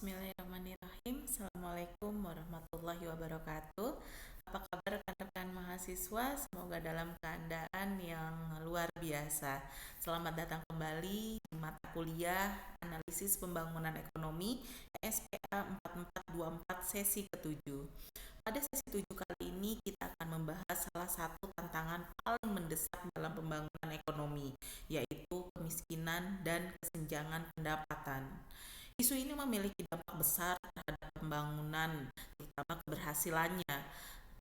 Bismillahirrahmanirrahim. Assalamualaikum warahmatullahi wabarakatuh. Apa kabar rekan-rekan mahasiswa? Semoga dalam keadaan yang luar biasa. Selamat datang kembali di mata kuliah Analisis Pembangunan Ekonomi SPA 4424 sesi ke-7. Pada sesi 7 kali ini kita akan membahas salah satu tantangan paling mendesak dalam pembangunan ekonomi, yaitu kemiskinan dan kesenjangan pendapatan. Isu ini memiliki dampak besar terhadap pembangunan, terutama keberhasilannya,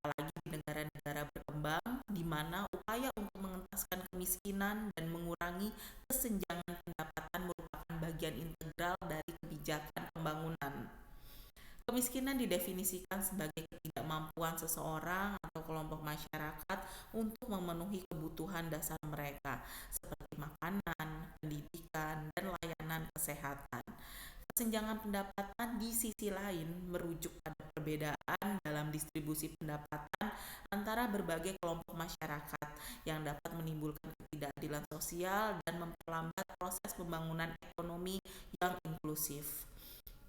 apalagi di negara-negara berkembang, di mana upaya untuk mengentaskan kemiskinan dan mengurangi kesenjangan pendapatan merupakan bagian integral dari kebijakan pembangunan. Kemiskinan didefinisikan sebagai ketidakmampuan seseorang atau kelompok masyarakat untuk memenuhi kebutuhan dasar mereka, seperti makanan, pendidikan, dan layanan kesehatan. Kesenjangan pendapatan di sisi lain merujuk pada perbedaan dalam distribusi pendapatan antara berbagai kelompok masyarakat yang dapat menimbulkan ketidakadilan sosial dan memperlambat proses pembangunan ekonomi yang inklusif.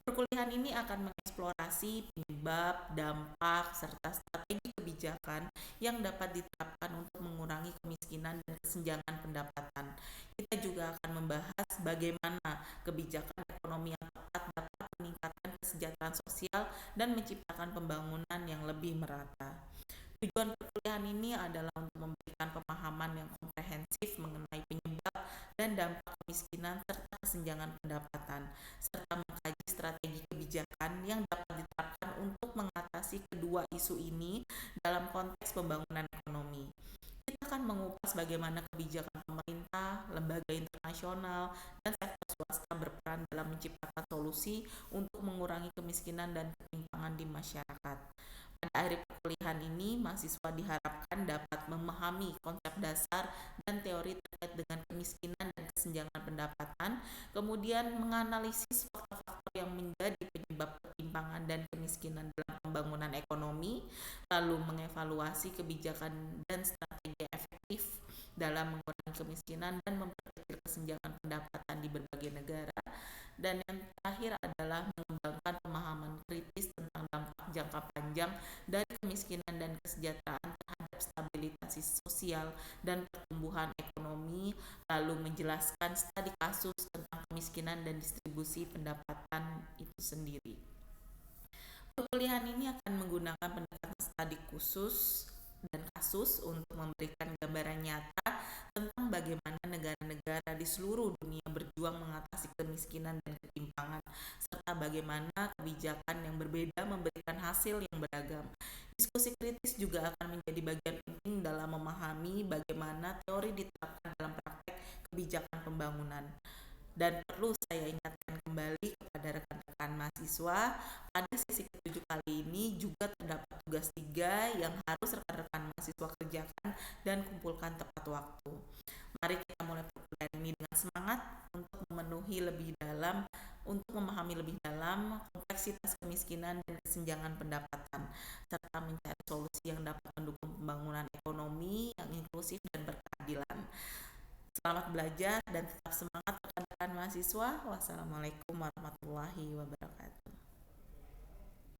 Perkuliahan ini akan mengeksplorasi penyebab, dampak, serta strategi kebijakan yang dapat diterapkan untuk mengurangi kemiskinan dan kesenjangan pendapatan. Kita juga akan membahas bagaimana kebijakan ekonomi yang tepat dapat meningkatkan kesejahteraan sosial dan menciptakan pembangunan yang lebih merata. Tujuan perkuliahan ini adalah untuk memberikan pemahaman yang komprehensif mengenai penyebab dan dampak kemiskinan serta kesenjangan pendapatan, serta mengkaji strategi kebijakan yang dapat diterapkan untuk mengatasi kedua isu ini dalam konteks pembangunan ekonomi. Kita akan mengupas bagaimana kebijakan pemerintah, lembaga internasional, dan sektor swasta berperan dalam menciptakan solusi untuk mengurangi kemiskinan dan ketimpangan di masyarakat. Pada akhir perkuliahan ini, mahasiswa diharapkan dapat memahami konsep dasar dan teori terkait dengan kemiskinan dan kesenjangan pendapatan, kemudian menganalisis faktor-faktor yang menjadi penyebab ketimpangan dan kemiskinan dalam pembangunan ekonomi, lalu mengevaluasi kebijakan dan strategi efektif dalam mengurangi kemiskinan dan memperkecil kesenjangan pendapatan di berbagai negara, dan yang terakhir adalah mengembangkan pemahaman kritis tentang dampak jangka panjang dari kemiskinan dan kesejahteraan terhadap stabilitas sosial dan pertumbuhan ekonomi, lalu menjelaskan studi kasus tentang kemiskinan dan distribusi pendapatan itu sendiri. Perkuliahan ini akan menggunakan pendekatan studi khusus dan kasus untuk memberikan gambaran nyata tentang bagaimana negara-negara di seluruh dunia berjuang mengatasi kemiskinan dan ketimpangan, serta bagaimana kebijakan yang berbeda memberikan hasil yang beragam. Diskusi kritis juga akan menjadi bagian penting dalam memahami bagaimana teori diterapkan dalam praktek kebijakan pembangunan. Dan perlu saya ingatkan kembali kepada rekan-rekan mahasiswa, pada sesi ke-7 kali ini juga terdapat tugas 3 yang harus rekan-rekan mahasiswa kerjakan dan kumpulkan tepat waktu. Mari kita mulai perkuliahan ini dengan semangat untuk memahami lebih dalam kompleksitas kemiskinan dan kesenjangan pendapatan, serta mencari solusi yang dapat mendukung pembangunan ekonomi yang inklusif dan berkeadilan. Selamat belajar dan tetap semangat rekan-rekan mahasiswa. Wassalamualaikum warahmatullahi wabarakatuh.